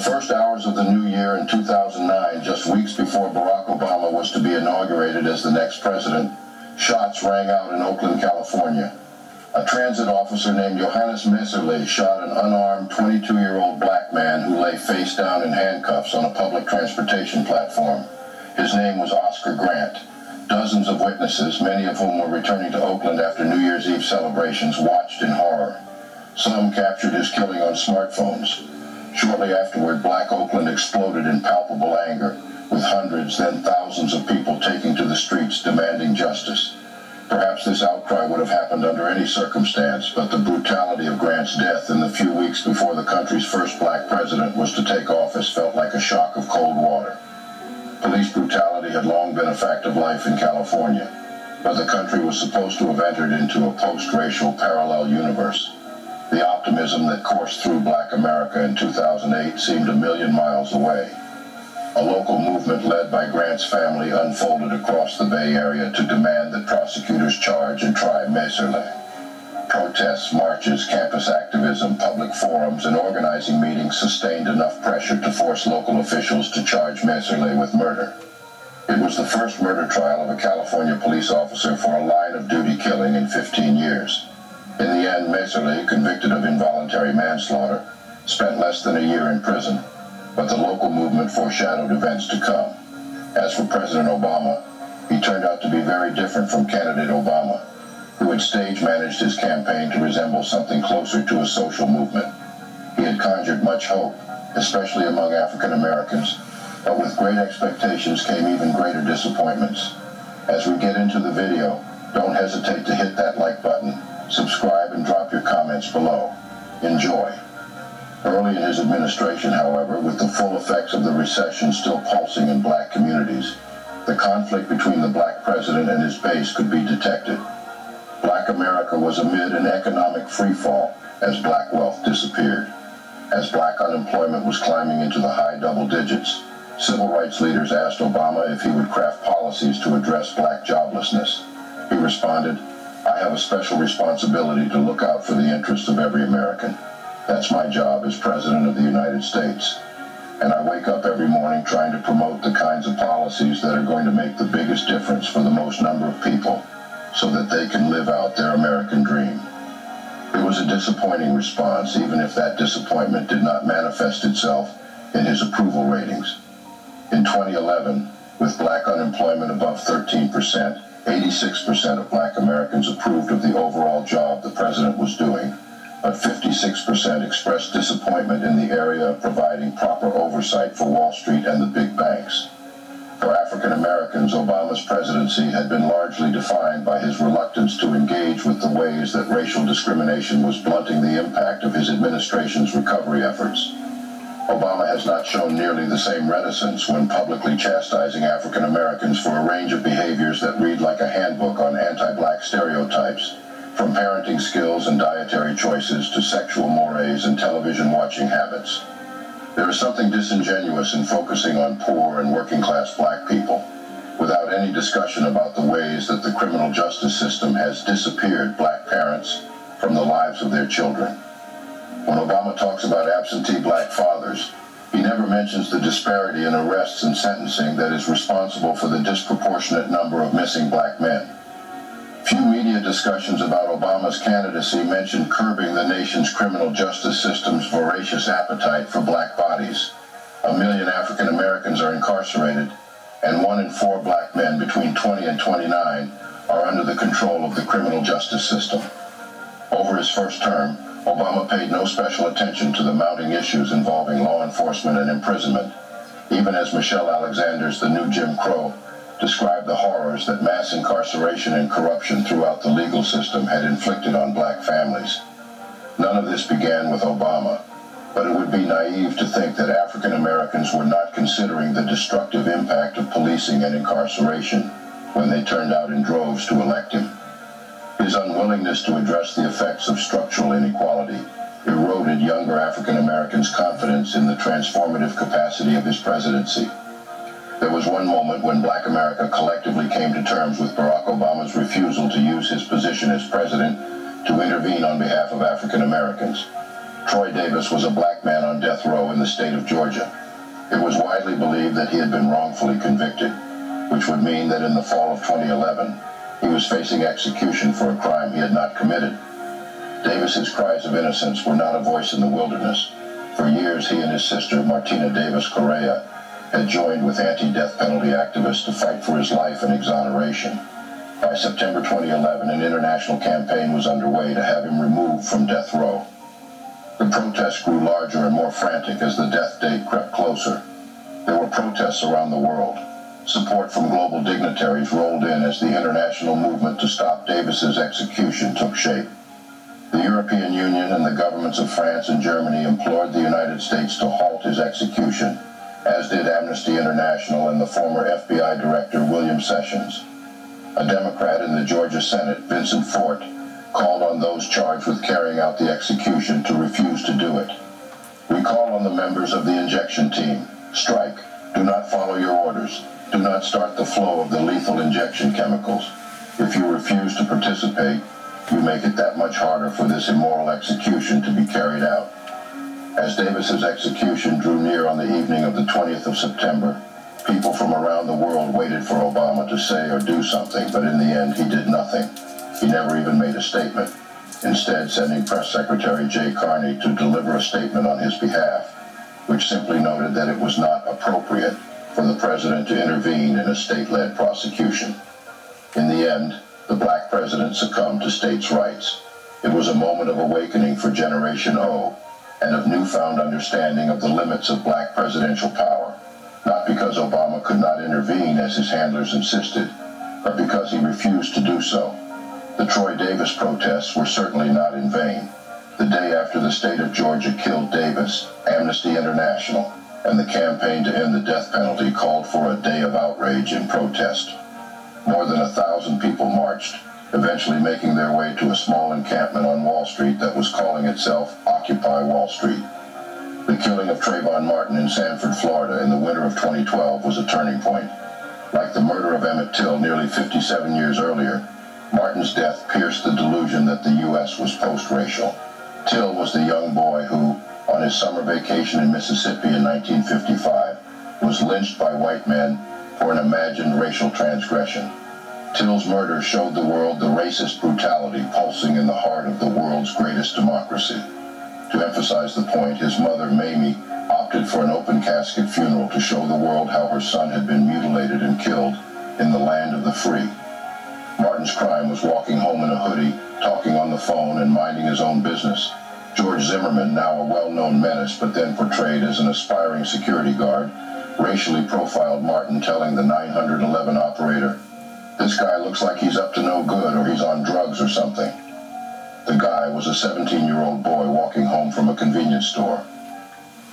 first hours of the new year in 2009, just weeks before Barack Obama was to be inaugurated as the next president, shots rang out in Oakland, California. A transit officer named Johannes Messerle shot an unarmed 22-year-old black man who lay face down in handcuffs on a public transportation platform. His name was Oscar Grant. Dozens of witnesses, many of whom were returning to Oakland after New Year's Eve celebrations, watched in horror. Some captured his killing on smartphones. Shortly afterward, Black Oakland exploded in palpable anger, with hundreds, then thousands of people taking to the streets demanding justice. Perhaps this outcry would have happened under any circumstance, but the brutality of Grant's death in the few weeks before the country's first black president was to take office felt like a shock of cold water. Police brutality had long been a fact of life in California, but the country was supposed to have entered into a post-racial parallel universe. The optimism that coursed through Black America in 2008 seemed a million miles away. A local movement led by Grant's family unfolded across the Bay Area to demand that prosecutors charge and try Messerle. Protests, marches, campus activism, public forums, and organizing meetings sustained enough pressure to force local officials to charge Messerle with murder. It was the first murder trial of a California police officer for a line-of-duty killing in 15 years. In the end, Messerle, convicted of involuntary manslaughter, spent less than a year in prison, but the local movement foreshadowed events to come. As for President Obama, he turned out to be very different from candidate Obama, who had stage-managed his campaign to resemble something closer to a social movement. He had conjured much hope, especially among African Americans, but with great expectations came even greater disappointments. As we get into the video, don't hesitate to hit that like button, subscribe, and drop your comments below. Enjoy. Early in his administration, however, with the full effects of the recession still pulsing in black communities, the conflict between the black president and his base could be detected. Black America was amid an economic freefall as black wealth disappeared. As black unemployment was climbing into the high double digits, civil rights leaders asked Obama if he would craft policies to address black joblessness. He responded, "I have a special responsibility to look out for the interests of every American. That's my job as President of the United States. And I wake up every morning trying to promote the kinds of policies that are going to make the biggest difference for the most number of people so that they can live out their American dream." It was a disappointing response, even if that disappointment did not manifest itself in his approval ratings. In 2011, with black unemployment above 13%, 86% of black Americans approved of the overall job the president was doing, but 56% expressed disappointment in the area of providing proper oversight for Wall Street and the big banks. For African Americans, Obama's presidency had been largely defined by his reluctance to engage with the ways that racial discrimination was blunting the impact of his administration's recovery efforts. Obama has not shown nearly the same reticence when publicly chastising African Americans for a range of behaviors that read like a handbook on anti-black stereotypes, from parenting skills and dietary choices to sexual mores and television watching habits. There is something disingenuous in focusing on poor and working-class black people, without any discussion about the ways that the criminal justice system has disappeared black parents from the lives of their children. When Obama talks about absentee black fathers, he never mentions the disparity in arrests and sentencing that is responsible for the disproportionate number of missing black men. Few media discussions about Obama's candidacy mentioned curbing the nation's criminal justice system's voracious appetite for black bodies. 1 million African Americans are incarcerated, and 1 in 4 black men between 20 and 29 are under the control of the criminal justice system. Over his first term, Obama paid no special attention to the mounting issues involving law enforcement and imprisonment, even as Michelle Alexander's The New Jim Crow described the horrors that mass incarceration and corruption throughout the legal system had inflicted on black families. None of this began with Obama, but it would be naive to think that African Americans were not considering the destructive impact of policing and incarceration when they turned out in droves to elect him. His unwillingness to address the effects of structural inequality eroded younger African Americans' confidence in the transformative capacity of his presidency. There was one moment when black America collectively came to terms with Barack Obama's refusal to use his position as president to intervene on behalf of African Americans. Troy Davis was a black man on death row in the state of Georgia. It was widely believed that he had been wrongfully convicted, which would mean that in the fall of 2011, he was facing execution for a crime he had not committed. Davis's cries of innocence were not a voice in the wilderness. For years, he and his sister, Martina Davis Correa, had joined with anti-death penalty activists to fight for his life and exoneration. By September 2011, an international campaign was underway to have him removed from death row. The protests grew larger and more frantic as the death date crept closer. There were protests around the world. Support from global dignitaries rolled in as the international movement to stop Davis's execution took shape. The European Union and the governments of France and Germany implored the United States to halt his execution, as did Amnesty International and the former FBI Director William Sessions. A Democrat in the Georgia Senate, Vincent Fort, called on those charged with carrying out the execution to refuse to do it. We call on the members of the injection team. Strike. Do not follow your orders. Do not start the flow of the lethal injection chemicals. If you refuse to participate, you make it that much harder for this immoral execution to be carried out. As Davis's execution drew near on the evening of the 20th of September, people from around the world waited for Obama to say or do something, but in the end he did nothing. He never even made a statement, instead sending Press Secretary Jay Carney to deliver a statement on his behalf, which simply noted that it was not appropriate for the president to intervene in a state-led prosecution. In the end, the black president succumbed to states' rights. It was a moment of awakening for Generation O, and of newfound understanding of the limits of black presidential power, not because Obama could not intervene as his handlers insisted, but because he refused to do so. The Troy Davis protests were certainly not in vain. The day after the state of Georgia killed Davis, Amnesty International and the campaign to end the death penalty called for a day of outrage and protest. More than 1,000 people marched, eventually making their way to a small encampment on Wall Street that was calling itself Occupy Wall Street. The killing of Trayvon Martin in Sanford, Florida in the winter of 2012 was a turning point. Like the murder of Emmett Till nearly 57 years earlier, Martin's death pierced the delusion that the U.S. was post-racial. Till was the young boy who, on his summer vacation in Mississippi in 1955, was lynched by white men for an imagined racial transgression. Till's murder showed the world the racist brutality pulsing in the heart of the world's greatest democracy. To emphasize the point, his mother, Mamie, opted for an open casket funeral to show the world how her son had been mutilated and killed in the land of the free. Martin's crime was walking home in a hoodie, talking on the phone, and minding his own business. George Zimmerman, now a well-known menace but then portrayed as an aspiring security guard, racially profiled Martin, telling the 911 operator, "This guy looks like he's up to no good or he's on drugs or something." The guy was a 17-year-old boy walking home from a convenience store.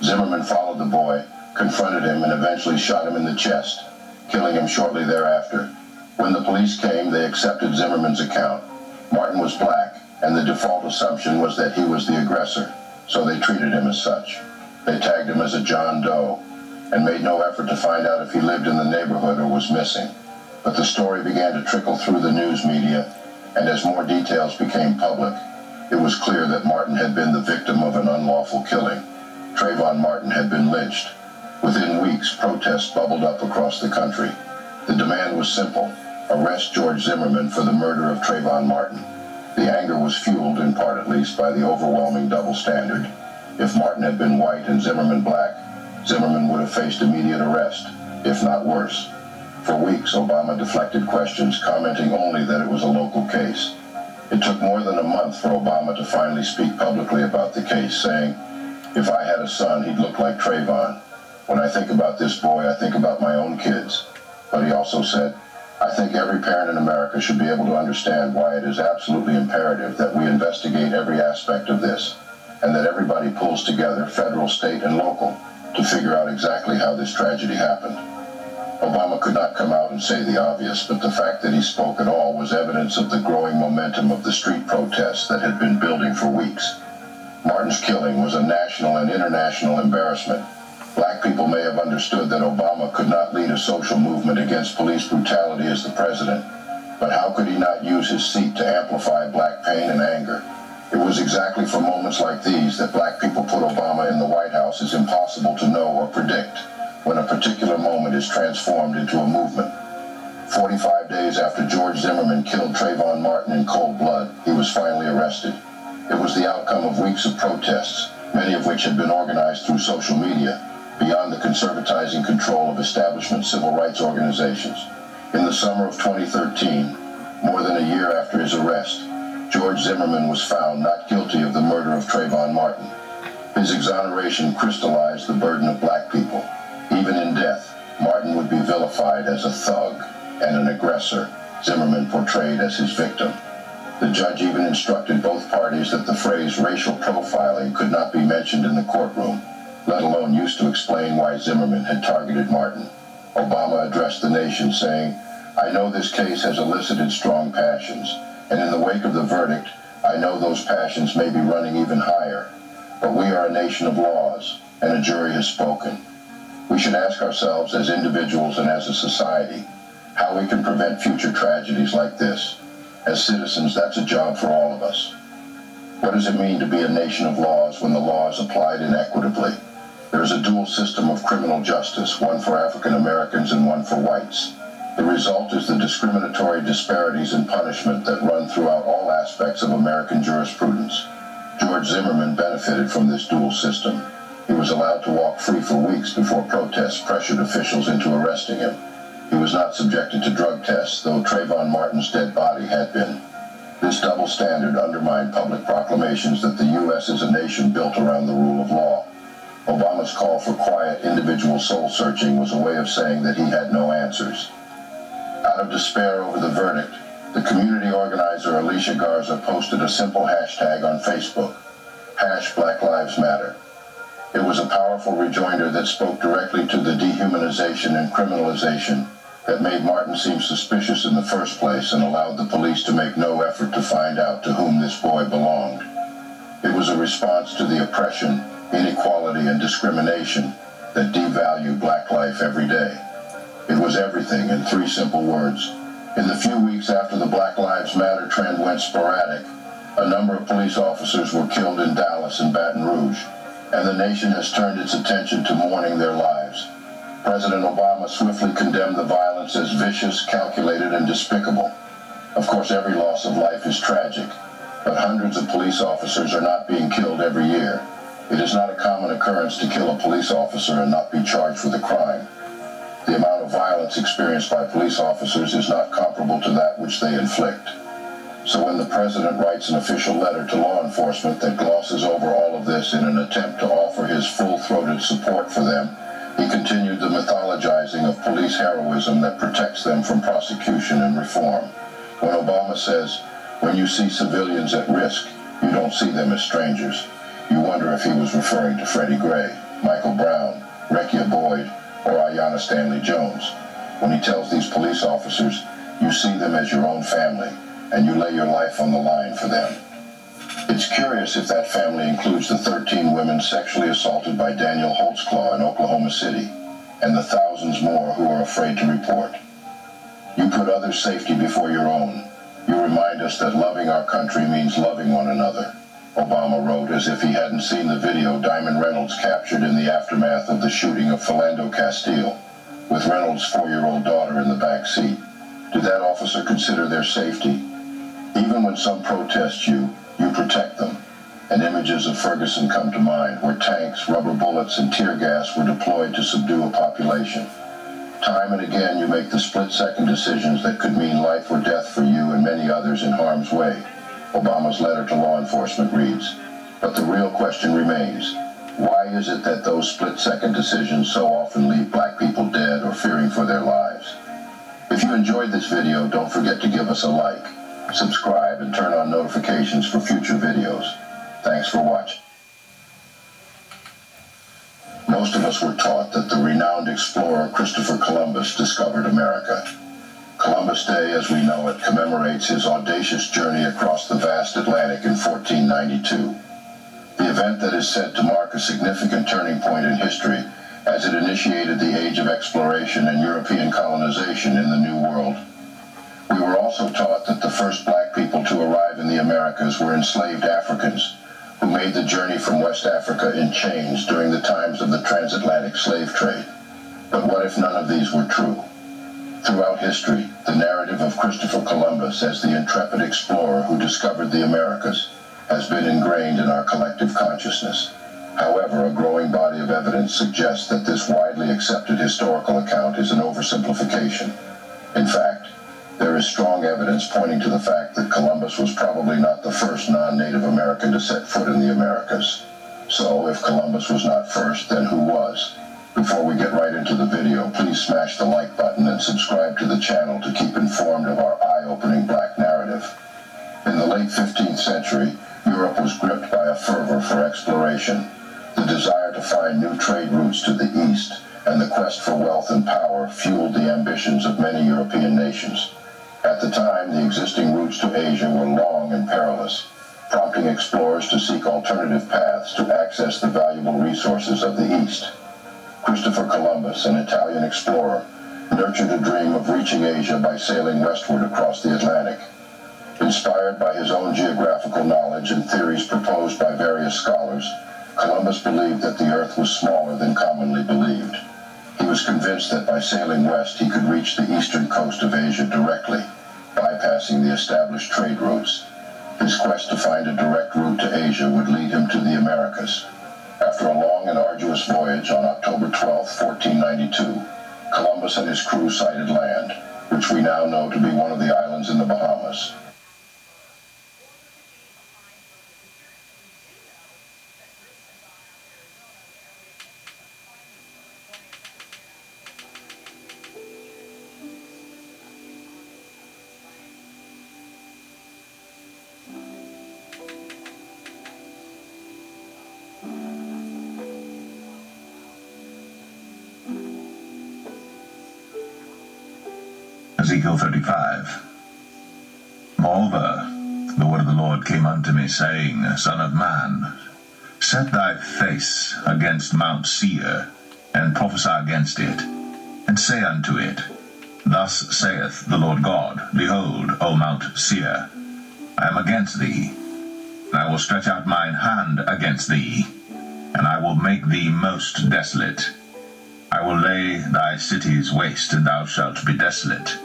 Zimmerman followed the boy, confronted him, and eventually shot him in the chest, killing him shortly thereafter. When the police came, they accepted Zimmerman's account. Martin was black, and the default assumption was that he was the aggressor, so they treated him as such. They tagged him as a John Doe, and made no effort to find out if he lived in the neighborhood or was missing. But the story began to trickle through the news media, and as more details became public, it was clear that Martin had been the victim of an unlawful killing. Trayvon Martin had been lynched. Within weeks, protests bubbled up across the country. The demand was simple: arrest George Zimmerman for the murder of Trayvon Martin. The anger was fueled, in part at least, by the overwhelming double standard. If Martin had been white and Zimmerman black, Zimmerman would have faced immediate arrest, if not worse. For weeks, Obama deflected questions, commenting only that it was a local case. It took more than a month for Obama to finally speak publicly about the case, saying, "If I had a son, he'd look like Trayvon. When I think about this boy, I think about my own kids." But he also said, "I think every parent in America should be able to understand why it is absolutely imperative that we investigate every aspect of this, and that everybody pulls together, federal, state, and local, to figure out exactly how this tragedy happened." Obama could not come out and say the obvious, but the fact that he spoke at all was evidence of the growing momentum of the street protests that had been building for weeks. Martin's killing was a national and international embarrassment. Black people may have understood that Obama could not lead a social movement against police brutality as the president, but how could he not use his seat to amplify black pain and anger? It was exactly for moments like these that black people put Obama in the White House is impossible to know or predict when a particular moment is transformed into a movement. 45 days after George Zimmerman killed Trayvon Martin in cold blood, he was finally arrested. It was the outcome of weeks of protests, many of which had been organized through social media, beyond the conservatizing control of establishment civil rights organizations. In the summer of 2013, more than a year after his arrest, George Zimmerman was found not guilty of the murder of Trayvon Martin. His exoneration crystallized the burden of black people. Even in death, Martin would be vilified as a thug and an aggressor, Zimmerman portrayed as his victim. The judge even instructed both parties that the phrase racial profiling could not be mentioned in the courtroom, let alone used to explain why Zimmerman had targeted Martin. Obama addressed the nation saying, "I know this case has elicited strong passions, and in the wake of the verdict, I know those passions may be running even higher, but we are a nation of laws, and a jury has spoken. We should ask ourselves as individuals and as a society, how we can prevent future tragedies like this. As citizens, that's a job for all of us. What does it mean to be a nation of laws when the law is applied inequitably? There is a dual system of criminal justice, one for African Americans and one for whites. The result is the discriminatory disparities in punishment that run throughout all aspects of American jurisprudence. George Zimmerman benefited from this dual system. He was allowed to walk free for weeks before protests pressured officials into arresting him. He was not subjected to drug tests, though Trayvon Martin's dead body had been. This double standard undermined public proclamations that the U.S. is a nation built around the rule of law. Obama's call for quiet individual soul-searching was a way of saying that he had no answers. Out of despair over the verdict, the community organizer Alicia Garza posted a simple hashtag on Facebook, #BlackLivesMatter. It was a powerful rejoinder that spoke directly to the dehumanization and criminalization that made Martin seem suspicious in the first place and allowed the police to make no effort to find out to whom this boy belonged. It was a response to the oppression, inequality, and discrimination that devalued black life every day. It was everything in 3 simple words. In the few weeks after the Black Lives Matter trend went sporadic, a number of police officers were killed in Dallas and Baton Rouge, and the nation has turned its attention to mourning their lives. President Obama swiftly condemned the violence as vicious, calculated, and despicable. Of course, every loss of life is tragic, but hundreds of police officers are not being killed every year. It is not a common occurrence to kill a police officer and not be charged with a crime. The amount of violence experienced by police officers is not comparable to that which they inflict. So when the president writes an official letter to law enforcement that glosses over all of this in an attempt to offer his full-throated support for them, he continued the mythologizing of police heroism that protects them from prosecution and reform. When Obama says, "When you see civilians at risk, you don't see them as strangers," you wonder if he was referring to Freddie Gray, Michael Brown, Rekia Boyd, or Ayanna Stanley Jones. When he tells these police officers, you see them as your own family, and you lay your life on the line for them. It's curious if that family includes the 13 women sexually assaulted by Daniel Holtzclaw in Oklahoma City, and the thousands more who are afraid to report. You put others' safety before your own. You remind us that loving our country means loving one another, Obama wrote, as if he hadn't seen the video Diamond Reynolds captured in the aftermath of the shooting of Philando Castile, with Reynolds' 4-year-old daughter in the back seat. Did that officer consider their safety? Even when some protest you protect them. And images of Ferguson come to mind, where tanks, rubber bullets, and tear gas were deployed to subdue a population. Time and again you make the split-second decisions that could mean life or death for you and many others in harm's way. Obama's letter to law enforcement reads, but the real question remains, why is it that those split-second decisions so often leave black people dead or fearing for their lives? If you enjoyed this video, don't forget to give us a like, subscribe, and turn on notifications for future videos. Thanks for watching. Most of us were taught that the renowned explorer Christopher Columbus discovered America. Columbus Day, as we know it, commemorates his audacious journey across the vast Atlantic in 1492. The event that is said to mark a significant turning point in history as it initiated the age of exploration and European colonization in the New World. We were also taught that the first black people to arrive in the Americas were enslaved Africans who made the journey from West Africa in chains during the times of the transatlantic slave trade. But what if none of these were true? Throughout history, the narrative of Christopher Columbus as the intrepid explorer who discovered the Americas has been ingrained in our collective consciousness. However, a growing body of evidence suggests that this widely accepted historical account is an oversimplification. In fact, there is strong evidence pointing to the fact that Columbus was probably not the first non-Native American to set foot in the Americas. So, if Columbus was not first, then who was? Before we get right into the video, please smash the like button and subscribe to the channel to keep informed of our eye-opening black narrative. In the late 15th century, Europe was gripped by a fervor for exploration. The desire to find new trade routes to the east and the quest for wealth and power fueled the ambitions of many European nations. At the time, the existing routes to Asia were long and perilous, prompting explorers to seek alternative paths to access the valuable resources of the East. Christopher Columbus, an Italian explorer, nurtured a dream of reaching Asia by sailing westward across the Atlantic. Inspired by his own geographical knowledge and theories proposed by various scholars, Columbus believed that the Earth was smaller than commonly believed. He was convinced that by sailing west he could reach the eastern coast of Asia directly, bypassing the established trade routes. His quest to find a direct route to Asia would lead him to the Americas. After a long and arduous voyage on October 12, 1492, Columbus and his crew sighted land, which we now know to be one of the islands in the Bahamas. Ezekiel 35. Moreover, the word of the Lord came unto me, saying, Son of man, set thy face against Mount Seir, and prophesy against it, and say unto it, Thus saith the Lord God, Behold, O Mount Seir, I am against thee, and I will stretch out mine hand against thee, and I will make thee most desolate. I will lay thy cities waste, and thou shalt be desolate.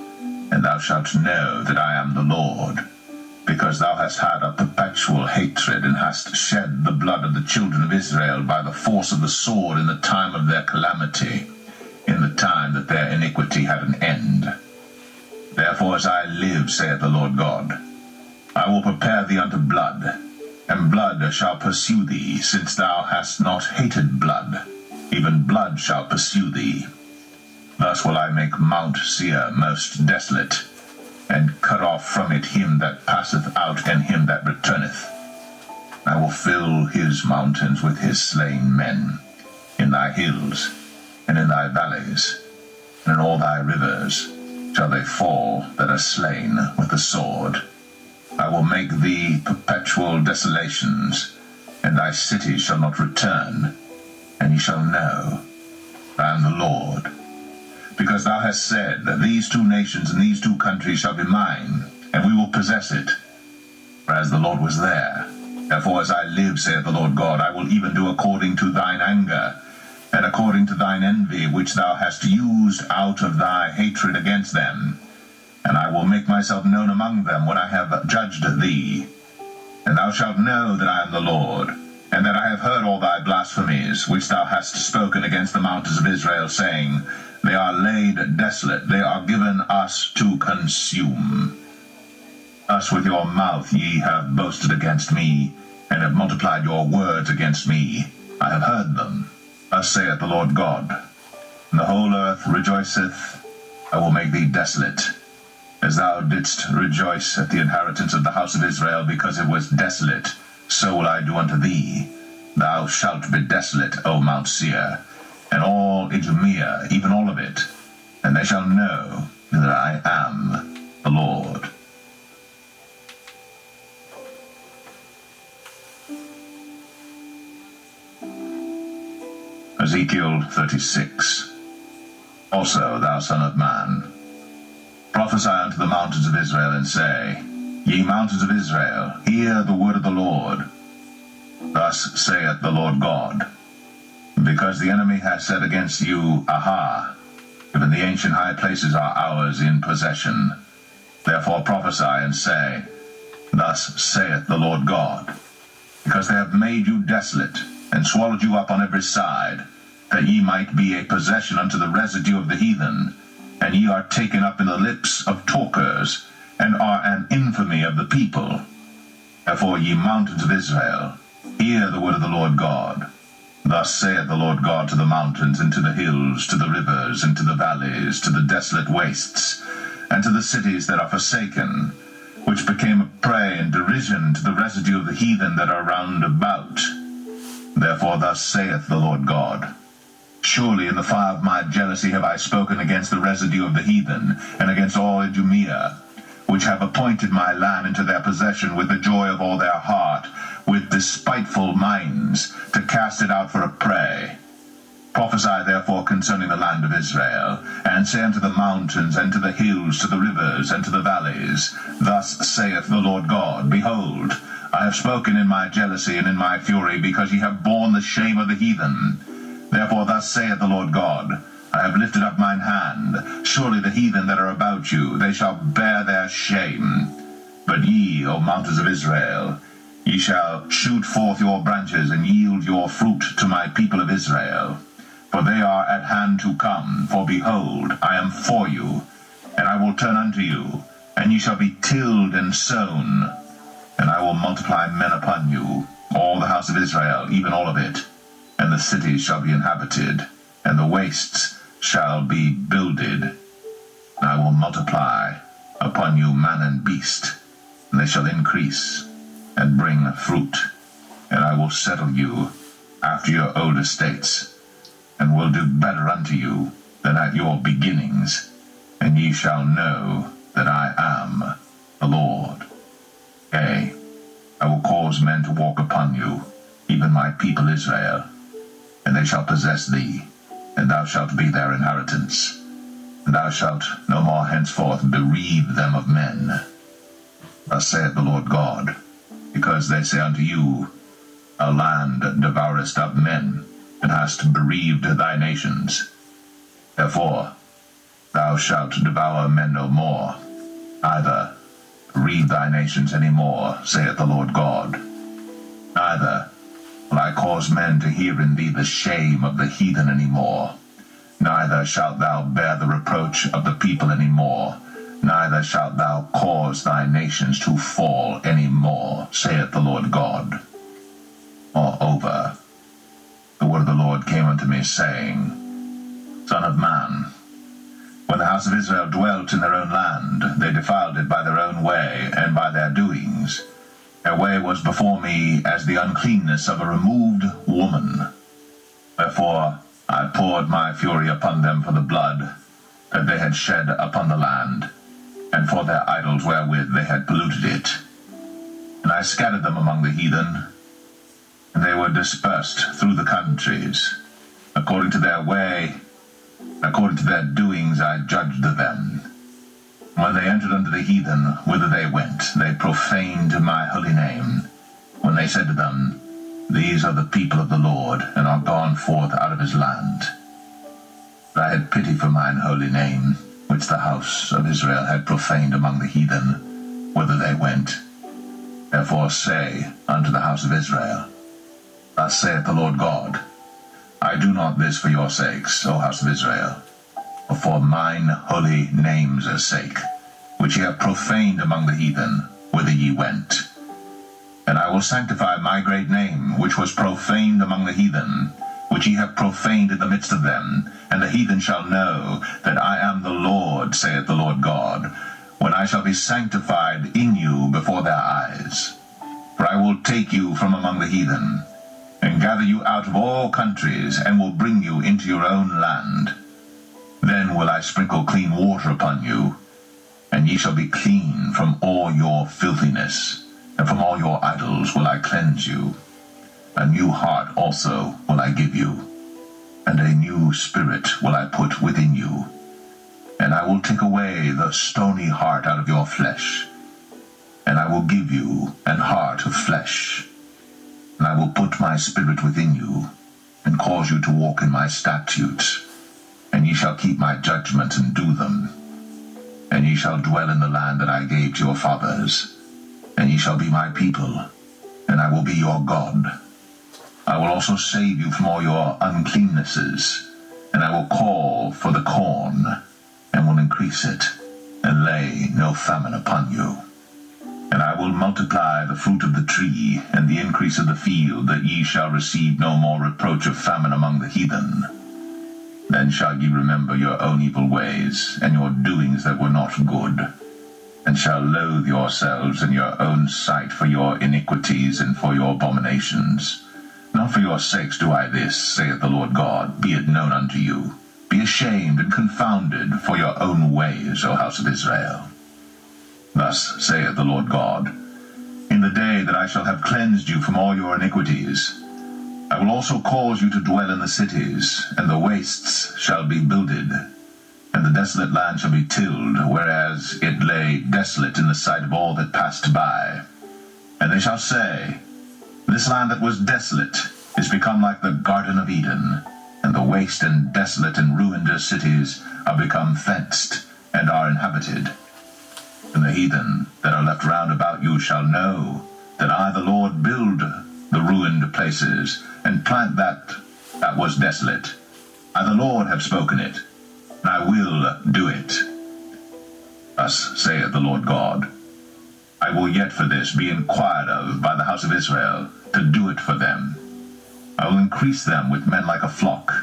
And thou shalt know that I am the Lord, because thou hast had a perpetual hatred, and hast shed the blood of the children of Israel by the force of the sword in the time of their calamity, in the time that their iniquity had an end. Therefore, as I live, saith the Lord God, I will prepare thee unto blood, and blood shall pursue thee, since thou hast not hated blood, even blood shall pursue thee. Thus will I make Mount Seir most desolate, and cut off from it him that passeth out, and him that returneth. I will fill his mountains with his slain men, in thy hills, and in thy valleys, and in all thy rivers shall they fall that are slain with the sword. I will make thee perpetual desolations, and thy cities shall not return, and ye shall know that I am the Lord. Because thou hast said, These two nations and these two countries shall be mine, and we will possess it, whereas the Lord was there. Therefore, as I live, saith the Lord God, I will even do according to thine anger, and according to thine envy, which thou hast used out of thy hatred against them. And I will make myself known among them when I have judged thee. And thou shalt know that I am the Lord, and that I have heard all thy blasphemies, which thou hast spoken against the mountains of Israel, saying, They are laid desolate, they are given us to consume. Thus with your mouth ye have boasted against me, and have multiplied your words against me. I have heard them. Thus saith the Lord God, And the whole earth rejoiceth, I will make thee desolate, as thou didst rejoice at the inheritance of the house of Israel, because it was desolate, so will I do unto thee. Thou shalt be desolate, O Mount Seir, and all Idumea, even all of it, and they shall know that I am the Lord. Ezekiel 36. Also, thou son of man, Prophesy unto the mountains of Israel, and say, Ye mountains of Israel, hear the word of the Lord. Thus saith the Lord God, because the enemy hath said against you, Aha! Even the ancient high places are ours in possession. Therefore prophesy, and say, Thus saith the Lord God, because they have made you desolate, and swallowed you up on every side, that ye might be a possession unto the residue of the heathen, and ye are taken up in the lips of talkers, and are an infamy of the people. Therefore, ye mountains of Israel, hear the word of the Lord God. Thus saith the Lord God to the mountains, and to the hills, to the rivers, and to the valleys, to the desolate wastes, and to the cities that are forsaken, which became a prey and derision to the residue of the heathen that are round about. Therefore thus saith the Lord God, Surely in the fire of my jealousy have I spoken against the residue of the heathen, and against all Idumea, which have appointed my land into their possession with the joy of all their heart, with despiteful minds, to cast it out for a prey. Prophesy therefore concerning the land of Israel, and say unto the mountains, and to the hills, to the rivers, and to the valleys, Thus saith the Lord God, Behold, I have spoken in my jealousy and in my fury, because ye have borne the shame of the heathen. Therefore thus saith the Lord God, I have lifted up mine hand. Surely the heathen that are about you, they shall bear their shame. But ye, O mountains of Israel, ye shall shoot forth your branches, and yield your fruit to my people of Israel. For they are at hand to come. For behold, I am for you, and I will turn unto you, and ye shall be tilled and sown. And I will multiply men upon you, all the house of Israel, even all of it. And the cities shall be inhabited, and the wastes shall be builded. And I will multiply upon you man and beast, and they shall increase, and bring fruit. And I will settle you after your old estates, and will do better unto you than at your beginnings. And ye shall know that I am the Lord. Yea, I will cause men to walk upon you, even my people Israel, and they shall possess thee, and thou shalt be their inheritance. And thou shalt no more henceforth bereave them of men. Thus saith the Lord God, because they say unto you, A land devourest up men, and hast bereaved thy nations. Therefore thou shalt devour men no more, neither bereave thy nations any more, saith the Lord God. Neither will I cause men to hear in thee the shame of the heathen any more, neither shalt thou bear the reproach of the people any more, neither shalt thou cause thy nations to fall any more, saith the Lord God. Moreover, the word of the Lord came unto me, saying, Son of man, when the house of Israel dwelt in their own land, they defiled it by their own way and by their doings. Their way was before me as the uncleanness of a removed woman. Wherefore I poured my fury upon them for the blood that they had shed upon the land, and for their idols wherewith they had polluted it. And I scattered them among the heathen, and they were dispersed through the countries. According to their way, according to their doings I judged them. When they entered unto the heathen, whither they went, they profaned my holy name. When they said to them, These are the people of the Lord, and are gone forth out of his land. But I had pity for mine holy name, which the house of Israel had profaned among the heathen, whither they went. Therefore say unto the house of Israel, Thus saith the Lord God, I do not this for your sakes, O house of Israel, but for mine holy name's sake, which ye have profaned among the heathen, whither ye went. And I will sanctify my great name, which was profaned among the heathen, which ye have profaned in the midst of them, and the heathen shall know that I am the Lord, saith the Lord God, when I shall be sanctified in you before their eyes. For I will take you from among the heathen, and gather you out of all countries, and will bring you into your own land. Then will I sprinkle clean water upon you, and ye shall be clean from all your filthiness, and from all your idols will I cleanse you. A new heart also will I give you, and a new spirit will I put within you. And I will take away the stony heart out of your flesh, and I will give you an heart of flesh. And I will put my spirit within you, and cause you to walk in my statutes, and ye shall keep my judgments and do them. And ye shall dwell in the land that I gave to your fathers, and ye shall be my people, and I will be your God. I will also save you from all your uncleannesses, and I will call for the corn, and will increase it, and lay no famine upon you. And I will multiply the fruit of the tree, and the increase of the field, that ye shall receive no more reproach of famine among the heathen. Then shall ye remember your own evil ways, and your doings that were not good, and shall loathe yourselves in your own sight for your iniquities and for your abominations. Not for your sakes do I this, saith the Lord God, be it known unto you. Be ashamed and confounded for your own ways, O house of Israel. Thus saith the Lord God, in the day that I shall have cleansed you from all your iniquities, I will also cause you to dwell in the cities, and the wastes shall be builded, and the desolate land shall be tilled, whereas it lay desolate in the sight of all that passed by. And they shall say, this land that was desolate is become like the Garden of Eden, and the waste and desolate and ruined cities are become fenced, and are inhabited. And the heathen that are left round about you shall know that I, the Lord, build the ruined places, and plant that was desolate. I, the Lord, have spoken it, and I will do it. Thus saith the Lord God, I will yet for this be inquired of by the house of Israel, to do it for them. I will increase them with men like a flock,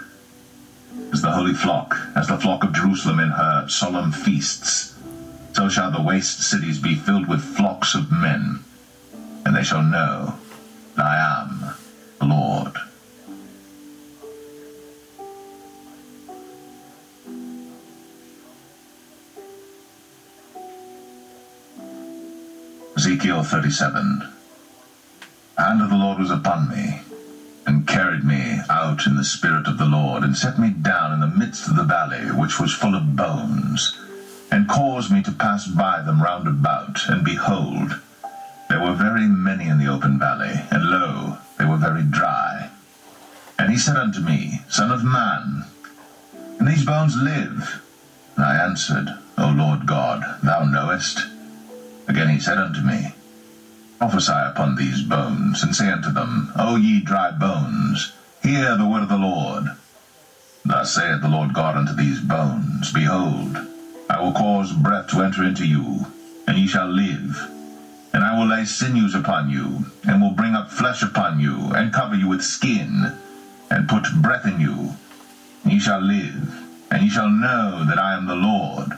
as the holy flock, as the flock of Jerusalem in her solemn feasts. So shall the waste cities be filled with flocks of men, and they shall know that I am the Lord. Ezekiel 37. The hand of the Lord was upon me, and carried me out in the spirit of the Lord, and set me down in the midst of the valley, which was full of bones, and caused me to pass by them round about, and behold, there were very many in the open valley, and lo, they were very dry. And he said unto me, Son of man, can these bones live? And I answered, O Lord God, thou knowest. Again he said unto me, Prophesy upon these bones, and say unto them, O ye dry bones, hear the word of the Lord. Thus saith the Lord God unto these bones, Behold, I will cause breath to enter into you, and ye shall live. And I will lay sinews upon you, and will bring up flesh upon you, and cover you with skin, and put breath in you, and ye shall live, and ye shall know that I am the Lord.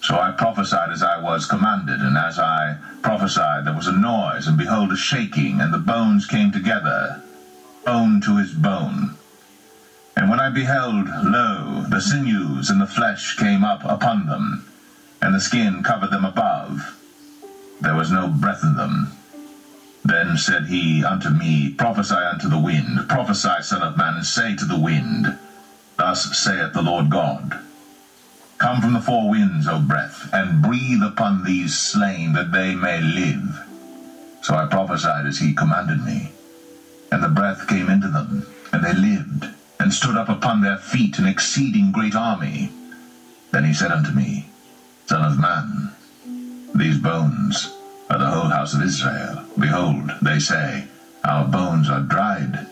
So I prophesied as I was commanded, and as I prophesied there was a noise, and behold a shaking, and the bones came together, bone to his bone. And when I beheld, lo, the sinews and the flesh came up upon them, and the skin covered them above. There was no breath in them. Then said he unto me, Prophesy unto the wind, prophesy, Son of man, and say to the wind, Thus saith the Lord God, Come from the four winds, O breath, and breathe upon these slain, that they may live. So I prophesied as he commanded me. And the breath came into them, and they lived, and stood up upon their feet, an exceeding great army. Then he said unto me, Son of man, these bones are the whole house of Israel. Behold, they say, Our bones are dried,